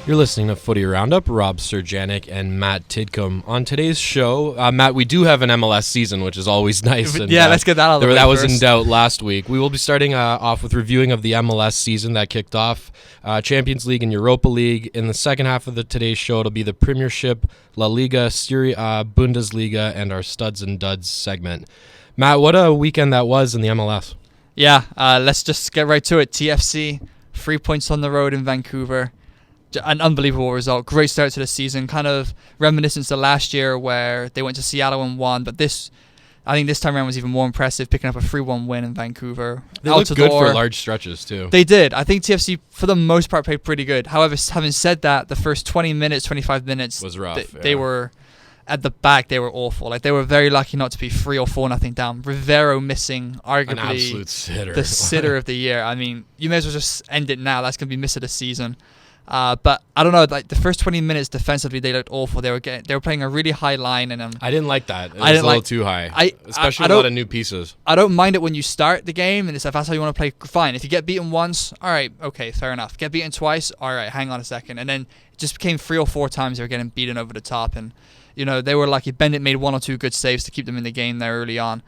You're listening to Footy Roundup. Rob Surjanic and Matt Tidcombe. On today's show, Matt, we do have an MLS season, which is always nice. And, let's get that out of the way That was first. in doubt last week. We will be starting off with reviewing of the MLS season that kicked off. Champions League and Europa League. In the second half of today's show, it'll be the Premiership, La Liga, Serie A, Bundesliga, and our Studs and Duds segment. Matt, what a weekend that was in the MLS. Yeah, let's just get right to it. TFC, 3 points on the road in Vancouver. An unbelievable result. Great start to the season. Kind of reminiscent to last year where they went to Seattle and won. But I think this time around was even more impressive, picking up a 3-1 win in Vancouver. They looked good for large stretches, too. They did. I think TFC, for the most part, played pretty good. However, having said that, the first 20 minutes, 25 minutes was rough. They were, at the back, they were awful. Like, they were very lucky not to be 3 or 4-0 down. Rivero missing, arguably, an absolute sitter. The sitter of the year. I mean, you may as well just end it now. That's going to be miss of the season. But I don't know, like the first 20 minutes defensively, they looked awful. They were playing a really high line, and I didn't like that. It was a little too high, especially a lot of new pieces. I don't mind it when you start the game, and if that's how you want to play, fine. If you get beaten once, all right, okay, fair enough. Get beaten twice, all right, hang on a second. And then it just became 3 or 4 times they were getting beaten over the top, and they were lucky. Bennett made 1 or 2 good saves to keep them in the game there early on.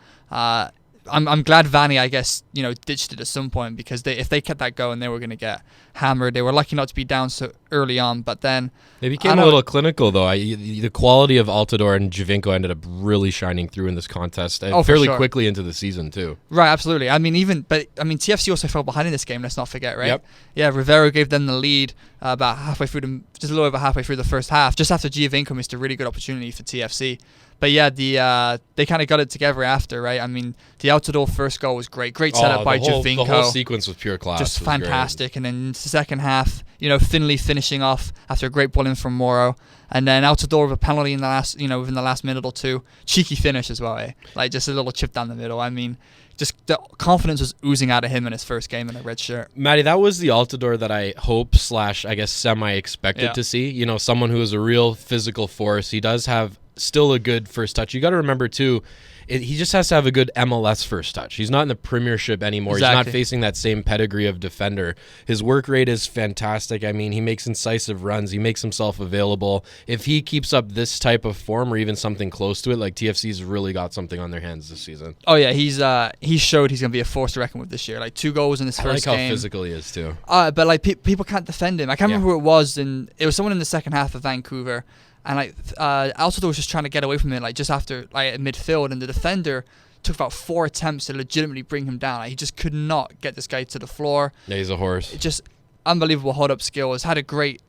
I'm glad Vanny, I guess, ditched it at some point, because if they kept that going, they were going to get hammered. They were lucky not to be down so early on, but then they became a little clinical, though. The quality of Altidore and Giovinco ended up really shining through in this contest, and fairly quickly into the season too. Right, absolutely. I mean, TFC also fell behind in this game. Let's not forget, right? Yep. Yeah, Rivero gave them the lead about just a little over halfway through the first half, just after Giovinco missed a really good opportunity for TFC. But yeah, they kind of got it together after, right? I mean, the Altidore first goal was great. Great setup by Giovinco. The whole sequence was pure class. Just fantastic. Great. And then in the second half, Finley finishing off after a great ball in from Moro. And then Altidore with a penalty in the last, within the last minute or two. Cheeky finish as well, eh? Like just a little chip down the middle. I mean, just the confidence was oozing out of him in his first game in a red shirt. Matty, that was the Altidore that I hope / I guess semi-expected to see. Someone who is a real physical force. He does have still a good first touch. You got to remember too, he just has to have a good MLS first touch. He's not in the Premiership anymore. Exactly. He's not facing that same pedigree of defender. His work rate is fantastic. I mean, he makes incisive runs. He makes himself available. If he keeps up this type of form or even something close to it, like TFC's really got something on their hands this season. Oh yeah, he showed he's going to be a force to reckon with this year. Like 2 goals in his first game. I like how physical he is too. But like people can't defend him. I can't remember who it was, and it was someone in the second half of Vancouver. And Altidore was just trying to get away from it, like just after midfield, and the defender took about 4 attempts to legitimately bring him down. Like, he just could not get this guy to the floor. Yeah, he's a horse. Just unbelievable hold-up skills. He had a great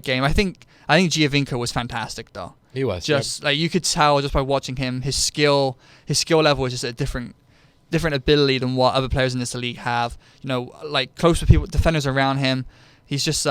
game. I think Giovinco was fantastic though. He was. Like you could tell just by watching him, his skill level was just a different ability than what other players in this league have. Like close with people, defenders around him. He's just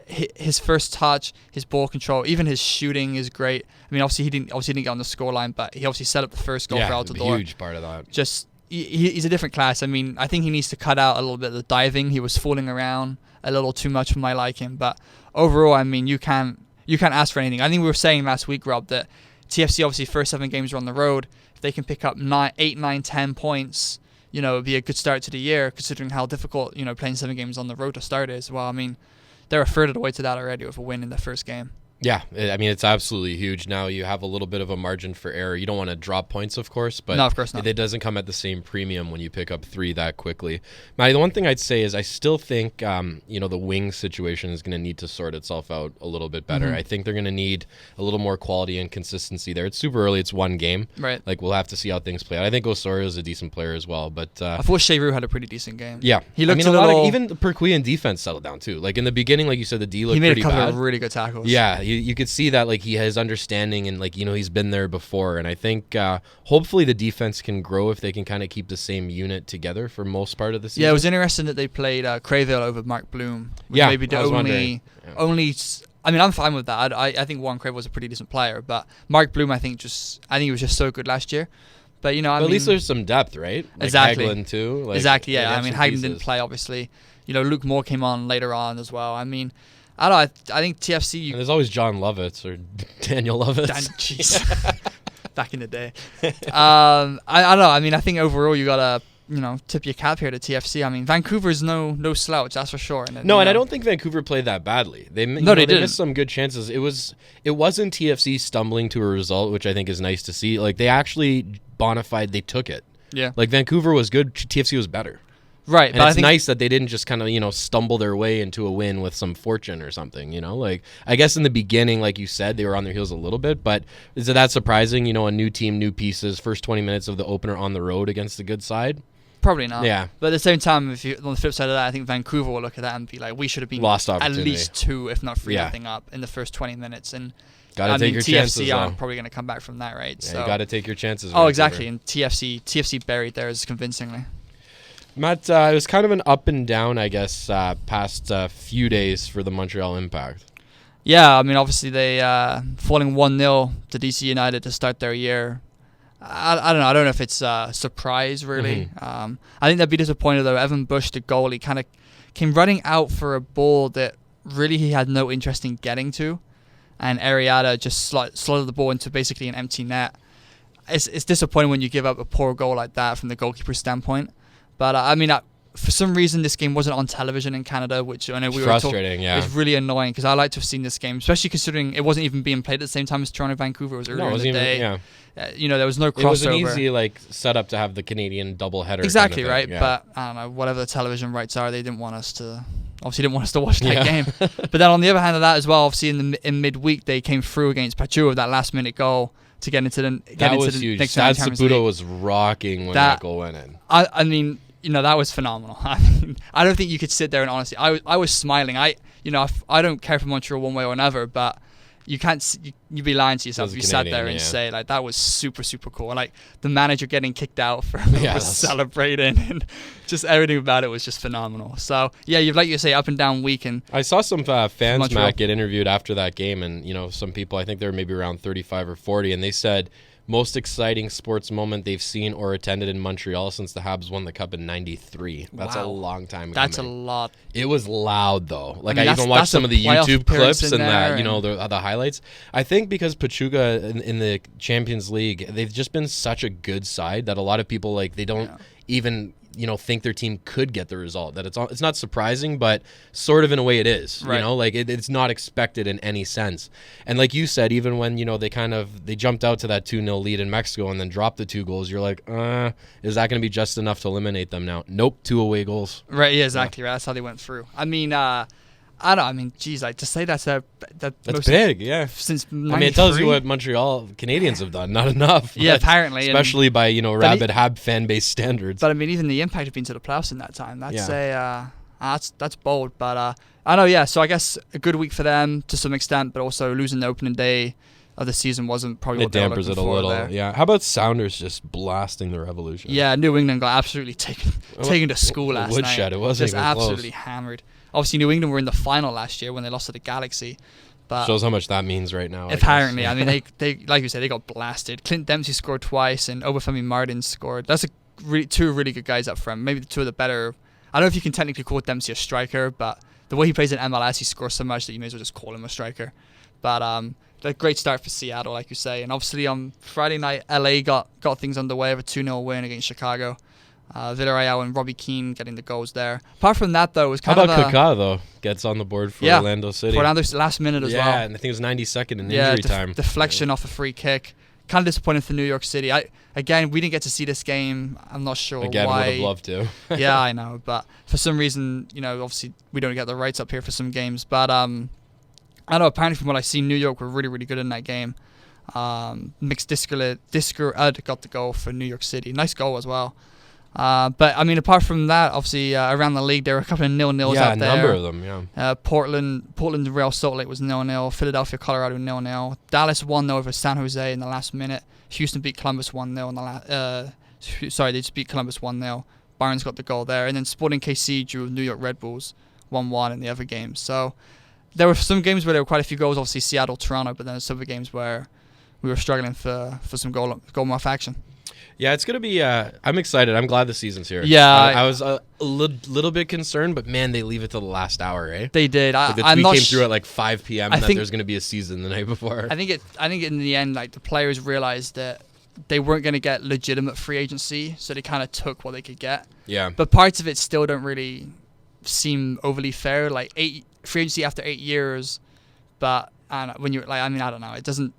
his first touch, his ball control, even his shooting is great. I mean, obviously he didn't get on the scoreline, but he obviously set up the first goal for Altidore. Yeah, a huge part of that. Just he's a different class. I mean, I think he needs to cut out a little bit of the diving. He was fooling around a little too much for my liking. But overall, I mean, you can't ask for anything. I think we were saying last week, Rob, that TFC obviously first 7 games are on the road. If they can pick up 8, 9, 10 points. It'd be a good start to the year, considering how difficult, playing 7 games on the road to start is. Well, I mean, they're a third of the way to that already with a win in the first game. Yeah, I mean, it's absolutely huge. Now you have a little bit of a margin for error. You don't want to drop points, of course, but no, of course not. It doesn't come at the same premium when you pick up 3 that quickly. Matty, the one thing I'd say is I still think, the wing situation is going to need to sort itself out a little bit better. Mm-hmm. I think they're going to need a little more quality and consistency there. It's super early. It's 1 game. Right. Like, we'll have to see how things play out. I think Osorio is a decent player as well, but I thought Cheroux had a pretty decent game. Yeah. He looked a little... even the Perquia defense settled down, too. Like, in the beginning, like you said, the D looked pretty bad. He made a couple of really good tackles. Yeah, you could see that. Like, he has understanding and he's been there before, and I think hopefully the defense can grow if they can kind of keep the same unit together for most part of the season. Yeah, it was interesting that they played Crayville over Mark Bloom. Maybe the only. I mean, I'm fine with that. I think Warren Crayville was a pretty decent player, but Mark Bloom, I think he was just so good last year. But at least there's some depth, right? Like exactly. Hagelin too. Exactly. Yeah. I mean, Hagelin didn't play obviously. Luke Moore came on later on as well. I mean, I don't know. I think TFC. And there's always John Lovitz or Daniel Lovitz. Jeez. Back in the day. I don't know. I mean, I think overall you got tip your cap here to TFC. I mean, Vancouver's no slouch, that's for sure. And and I don't think Vancouver played that badly. They missed some good chances. It wasn't TFC stumbling to a result, which I think is nice to see. Like, they actually bona fide, they took it. Yeah. Like, Vancouver was good, TFC was better. Right, and it's nice that they didn't just kind of, stumble their way into a win with some fortune or something, Like, I guess in the beginning, like you said, they were on their heels a little bit, but is it that surprising, a new team, new pieces, first 20 minutes of the opener on the road against a good side? Probably not. Yeah. But at the same time, if you on the flip side of that, I think Vancouver will look at that and be like, we should have been lost at least 2, if not 3-0 up in the first 20 minutes. And gotta take your chances. TFC aren't probably going to come back from that, right? Yeah, so you got to take your chances. Oh, exactly. And TFC buried theirs convincingly. Matt, it was kind of an up and down, I guess, past few days for the Montreal Impact. Yeah, I mean, obviously they falling 1-0 to DC United to start their year. I don't know. I don't know if it's a surprise, really. Mm-hmm. I think they'd be disappointed, though. Evan Bush, the goalie, kind of came running out for a ball that really he had no interest in getting to. And Arrieta just slotted the ball into basically an empty net. It's disappointing when you give up a poor goal like that from the goalkeeper's standpoint. But, for some reason, this game wasn't on television in Canada, which I know we were frustrating, yeah. It's really annoying because I like to have seen this game, especially considering it wasn't even being played at the same time as Toronto-Vancouver. It was earlier in the day. Yeah. There was no crossover. It was an easy setup to have the Canadian doubleheader. Exactly, kind of right? Yeah. But I don't know, whatever the television rights are, they didn't want us to watch that game. But then on the other hand of that as well, obviously in midweek they came through against Pachu with that last-minute goal to get into the huge. next Sad round of Champions League. Saputo was rocking when that goal went in. I mean, that was phenomenal. I don't think you could sit there and honestly, I was smiling. I don't care for Montreal one way or another, but you can't. You'd be lying to yourself if you sat there and say that was super super cool. Like the manager getting kicked out for celebrating, and just everything about it was just phenomenal. So yeah, you've like you say up and down week. And I saw some fans, Matt, get interviewed after that game, and some people, I think they were maybe around 35 or 40, and they said most exciting sports moment they've seen or attended in Montreal since the Habs won the Cup in '93. That's a long time ago. That's a lot. It was loud, though. Like, I even watched some of the YouTube clips and the highlights. I think because Pachuca in the Champions League, they've just been such a good side that a lot of people, they don't even think their team could get the result. That it's not surprising, but sort of in a way it is. Right. It's not expected in any sense. And like you said, even when they jumped out to that 2-0 lead in Mexico and then dropped the 2 goals, you're like, is that going to be just enough to eliminate them now? Nope, 2 away goals. Right. Yeah. Exactly. Right. That's how they went through. I mean, geez, to say that's most big, yeah. Since 93? It tells you what Montreal Canadians have done. Not enough. Yeah, apparently, especially by rabid Hab fan base standards. But even the Impact have been to the playoffs in that time. That's bold. But I know, yeah. So I guess a good week for them to some extent, but also losing the opening day of the season wasn't probably what they were looking for. It dampers it a little. There. Yeah. How about Sounders just blasting the Revolution? Yeah, New England got absolutely taken to school last night. Woodshed, it wasn't just even absolutely close. Hammered. Obviously, New England were in the final last year when they lost to the Galaxy. But shows how much that means right now. Apparently, they like you said, they got blasted. Clint Dempsey scored twice, and Obafemi Martin scored. That's two really good guys up front. Maybe the two of the better. I don't know if you can technically call Dempsey a striker, but the way he plays in MLS, he scores so much that you may as well just call him a striker. But a great start for Seattle, like you say. And obviously on Friday night, LA got things underway with a 2-0 win against Chicago. Villarreal and Robbie Keane getting the goals there. Apart from that, though, it was kind of How about Kaká, though? Gets on the board for Orlando City. Orlando's last minute as well. Yeah, and I think it was 92nd in injury time. Deflection off a free kick. Kind of disappointing for New York City. Again, we didn't get to see this game. I'm not sure why. Would have loved to. Yeah, I know. But for some reason, obviously we don't get the rights up here for some games. But I don't know, apparently from what I see, New York were really, really good in that game. Mixed Disker got the goal for New York City. Nice goal as well. But apart from that, obviously around the league there were a couple of 0-0s out there. Yeah, a number of them. Yeah. Portland Real Salt Lake was 0-0. Philadelphia Colorado 0-0. Dallas 1-0 over San Jose in the last minute. Houston beat Columbus 1-0 in the last. They just beat Columbus 1-0. Barnes got the goal there, and then Sporting KC drew New York Red Bulls 1-1 in the other games. So there were some games where there were quite a few goals. Obviously Seattle, Toronto, but then there's some other games where we were struggling for some goal-off action. Yeah, it's going to be I'm excited. I'm glad the season's here. Yeah. I was a little bit concerned, but man, they leave it to the last hour, eh? They did. The tweet came through at 5 p.m. and that there's going to be a season the night before. I think in the end, the players realized that they weren't going to get legitimate free agency, so they kind of took what they could get. Yeah. But parts of it still don't really seem overly fair. Like free agency after 8 years, but I don't know, when you're like, I mean, I don't know, it doesn't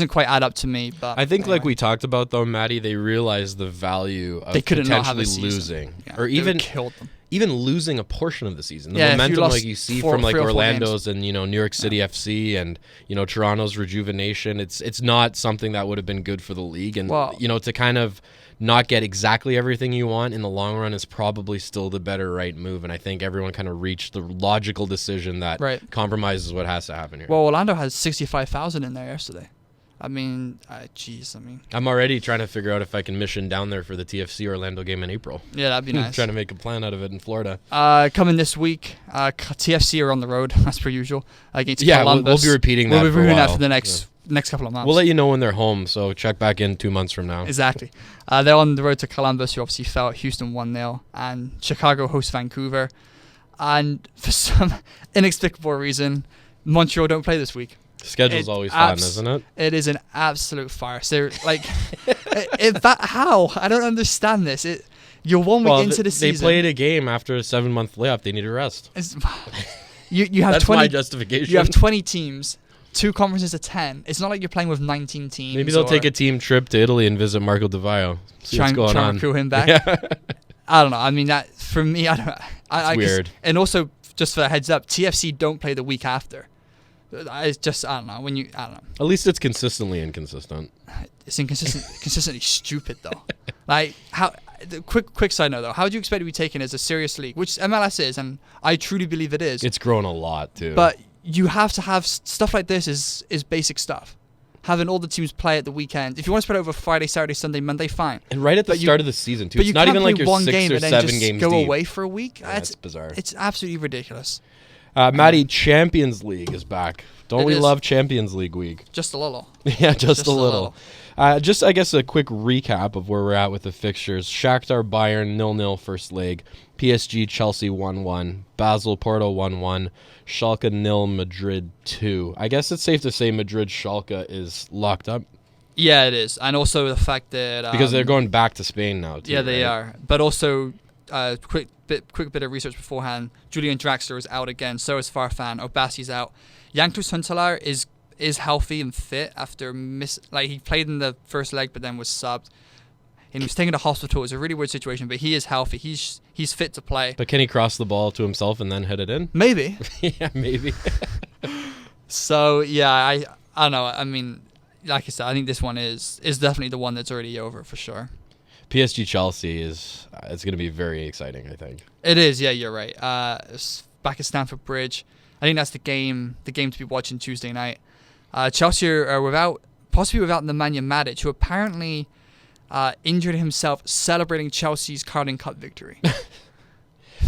quite add up to me. But I think, anyway. like we talked about though, Maddie, they realized the value of They couldn't not have a potentially season. losing, Yeah, or they even would killed them. even losing a portion of the season. The Yeah, if you momentum lost like you see 3 from like or 4 Orlando's and New York City FC and Toronto's rejuvenation. It's not something that would have been good for the league, and to kind of not get exactly everything you want in the long run is probably still the better right move. And I think everyone kind of reached the logical decision that compromises what has to happen here. Well, Orlando has 65,000 in there yesterday. I mean, I'm already trying to figure out if I can mission down there for the TFC Orlando game in April. Yeah, that'd be nice. Trying to make a plan out of it in Florida. Coming this week, TFC are on the road as per usual against Columbus. We'll be repeating that. We'll be repeating that for the next couple of months. We'll let you know when they're home, so check back in 2 months from now. Exactly. They're on the road to Columbus, who obviously fell at Houston 1-0, and Chicago hosts Vancouver. And for some inexplicable reason, Montreal don't play this week. Schedule's always fun, isn't it? It is an absolute farce. They're like, how? I don't understand this. You're 1 week into the season. They played a game after a 7-month layoff. They need a rest. You have That's 20, my justification. You have 20 teams, 2 conferences of 10. It's not like you're playing with 19 teams. Maybe they'll take a team trip to Italy and visit Marco Di Vaio. Try and recruit him back. Yeah. I don't know. I mean, that for me, I don't. It's weird. And also, just for a heads up, TFC don't play the week after. It's just, I don't know. I don't know. At least it's consistently inconsistent. It's consistently stupid though. Like how? Quick side note though. How would you expect to be taken as a serious league, which MLS is, and I truly believe it is. It's grown a lot too. But you have to have stuff like this. Is basic stuff. Having all the teams play at the weekend. If you want to spread it over Friday, Saturday, Sunday, Monday, fine. And right at the start of the season too. But it's not even like you're one 6 game or and then 7 just games go deep. away for a week. That's bizarre. It's absolutely ridiculous. Maddie, Champions League is back. Don't we love Champions League week? Just a little. Yeah, just a little. Just, I guess, a quick recap of where we're at with the fixtures. Shakhtar Bayern 0-0 first leg. PSG Chelsea 1-1. Basel Porto 1-1. Schalke 0 Madrid 2. I guess it's safe to say Madrid Schalke is locked up. Yeah, it is. And also the fact that... because they're going back to Spain now, too. Yeah, they are. But also, quick bit of research beforehand. Julian Draxler is out again. So is Farfan. Obasi's out. Yanklus Huntelaar is healthy and fit after he played in the first leg but then was subbed. And he was taken to hospital. It was a really weird situation, but he is healthy. He's fit to play. But can he cross the ball to himself and then hit it in? Maybe. Yeah, maybe. So, yeah, I don't know. I mean, like I said, I think this one is definitely the one that's already over for sure. PSG Chelsea it's going to be very exciting, I think. It is, yeah, you're right. It's back at Stamford Bridge. I think that's the game to be watching Tuesday night. Chelsea are possibly without Nemanja Matic, who apparently injured himself celebrating Chelsea's Carling Cup victory.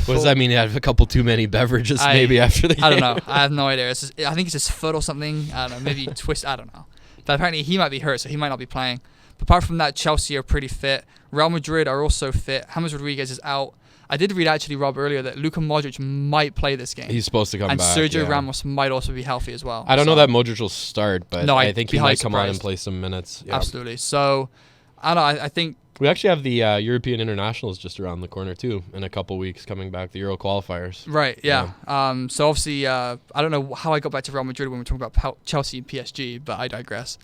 What does that mean? He had a couple too many beverages maybe after the game? I don't know. I have no idea. I think it's his foot or something. I don't know. Maybe twist. I don't know. But apparently he might be hurt, so he might not be playing. But apart from that, Chelsea are pretty fit. Real Madrid are also fit. James Rodriguez is out. I did read actually, Rob, earlier that Luka Modric might play this game. He's supposed to come back. And Sergio Ramos might also be healthy as well. I don't know that Modric will start, but no, I think he might come on and play some minutes. Yeah. Absolutely. So, I don't know. I think... We actually have the European Internationals just around the corner, too, in a couple weeks coming back, the Euro qualifiers. Right, yeah. So, obviously, I don't know how I got back to Real Madrid when we're talking about Chelsea and PSG, but I digress.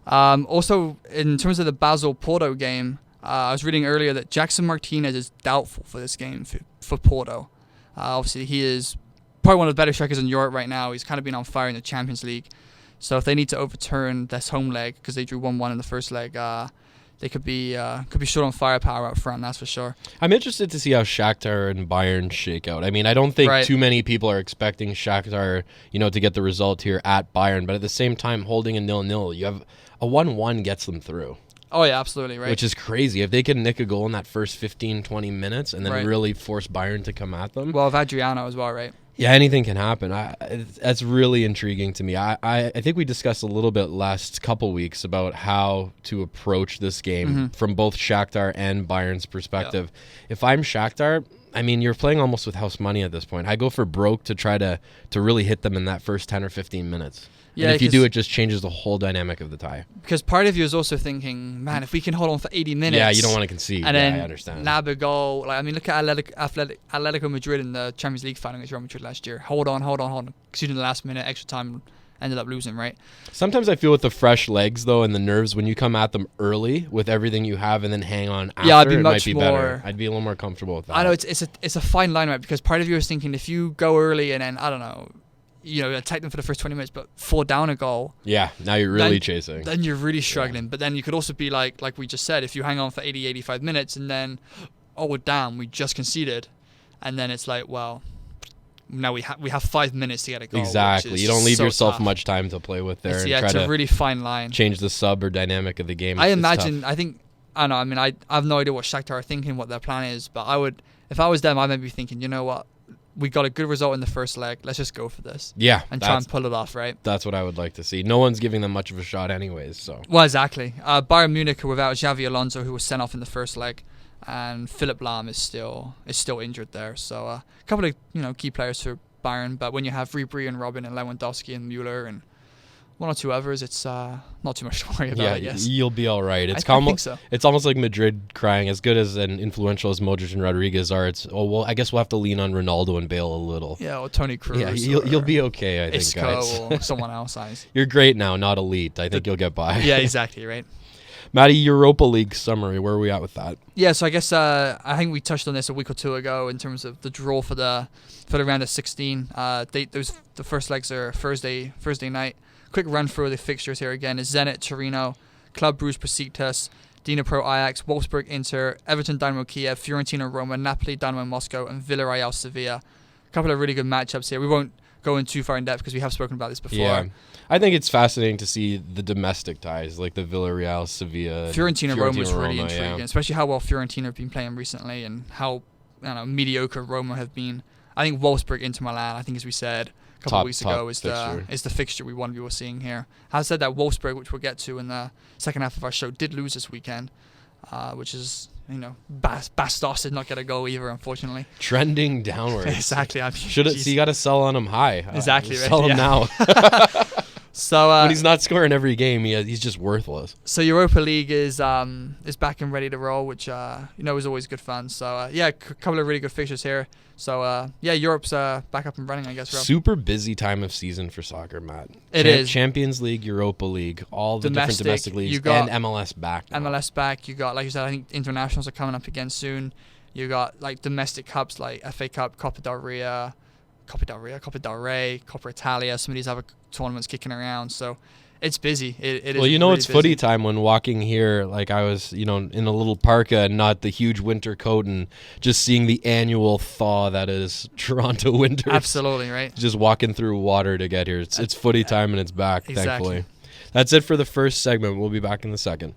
Also, in terms of the Basel-Porto game, I was reading earlier that Jackson Martinez is doubtful for this game for Porto. Obviously, he is probably one of the better strikers in Europe right now. He's kind of been on fire in the Champions League. So if they need to overturn this home leg, because they drew 1-1 in the first leg, they could be short on firepower up front, that's for sure. I'm interested to see how Shakhtar and Bayern shake out. I mean, I don't think too many people are expecting Shakhtar, to get the result here at Bayern, but at the same time, holding a 0-0, you have a 1-1 gets them through. Oh, yeah, absolutely, right. Which is crazy. If they can nick a goal in that first 15, 20 minutes and then really force Bayern to come at them. Well, with Adriano as well, right? Yeah, anything can happen. That's really intriguing to me. I think we discussed a little bit last couple weeks about how to approach this game from both Shakhtar and Bayern's perspective. Yeah. If I'm Shakhtar, I mean, you're playing almost with house money at this point. I go for broke to try to really hit them in that first 10 or 15 minutes. Yeah, and if you do, it just changes the whole dynamic of the tie. Because part of you is also thinking, man, if we can hold on for 80 minutes. Yeah, you don't want to concede. And then I understand. nab a goal. Like, I mean, look at Atletico Madrid in the Champions League final against Real Madrid last year. Hold on. Conceding the last minute, extra time, ended up losing, right? Sometimes I feel with the fresh legs, though, and the nerves, when you come at them early with everything you have and then hang on after, it might be better. I'd be a little more comfortable with that. I know it's a fine line, right? Because part of you is thinking if you go early and then, I don't know, attack them for the first 20 minutes, but fall down a goal. Yeah, now you're really chasing. Then you're really struggling. Yeah. But then you could also be like we just said, if you hang on for 80, 85 minutes and then, we're down, we just conceded. And then it's like, well, now we have 5 minutes to get a goal. Exactly. You don't leave yourself much time to play with there. It's a really fine line. Change the sub or dynamic of the game. I imagine, I have no idea what Shakhtar are thinking, what their plan is, but if I was them, I might be thinking, you know what? We got a good result in the first leg. Let's just go for this. Yeah. And try and pull it off, right? That's what I would like to see. No one's giving them much of a shot anyways. So. Well, exactly. Bayern Munich are without Xavi Alonso, who was sent off in the first leg. And Philipp Lahm is still injured there. So a couple of key players for Bayern. But when you have Ribery and Robin and Lewandowski and Müller and one or two others, it's not too much to worry about, I guess. You'll be all right. I think so. It's almost like Madrid crying. As good as and influential as Modric and Rodriguez are, I guess we'll have to lean on Ronaldo and Bale a little. Yeah, or Toni Kroos. Yeah, you'll be okay, I think, Isco guys. or someone else. You're great now, not elite. I think you'll get by. Yeah, exactly, right. Matty, Europa League summary. Where are we at with that? Yeah, so I guess I think we touched on this a week or two ago in terms of the draw for the round of 16. The first legs are Thursday night. Quick run through the fixtures here again is Zenit Torino, Club Brugge Besiktas, Dnipro Ajax, Wolfsburg Inter, Everton Dynamo Kiev, Fiorentina Roma, Napoli Dynamo Moscow, and Villarreal Sevilla. A couple of really good matchups here. We won't go in too far in depth because we have spoken about this before. Yeah. I think it's fascinating to see the domestic ties like the Villarreal, Sevilla, Fiorentina Roma is really intriguing, especially how well Fiorentina have been playing recently and how mediocre Roma have been. I think Wolfsburg Inter Milan, I think as we said a couple of weeks ago, is the fixture we want to be seeing here. I said that Wolfsburg, which we'll get to in the second half of our show, did lose this weekend, which is, Bastos did not get a goal either, unfortunately. Trending downwards. Exactly. So you got to sell on him high. Exactly. Sell him now. So when he's not scoring every game, he's just worthless. So Europa League is back and ready to roll, which is always good fun. So a couple of really good fixtures here. So Europe's back up and running, I guess. Rob. Super busy time of season for soccer, Matt. It is Champions League, Europa League, all the different domestic leagues, and MLS back. Now. MLS back. You got, like you said, I think internationals are coming up again soon. You got like domestic cups like FA Cup, Copa del Rey, Coppa Italia. Some of these other tournaments kicking around, so it's busy. It is. Well, really it's footy time when walking here. Like I was, in a little parka and not the huge winter coat, and just seeing the annual thaw that is Toronto winter. Absolutely right. Just walking through water to get here. It's footy time and it's back. Exactly. Thankfully. That's it for the first segment. We'll be back in the second.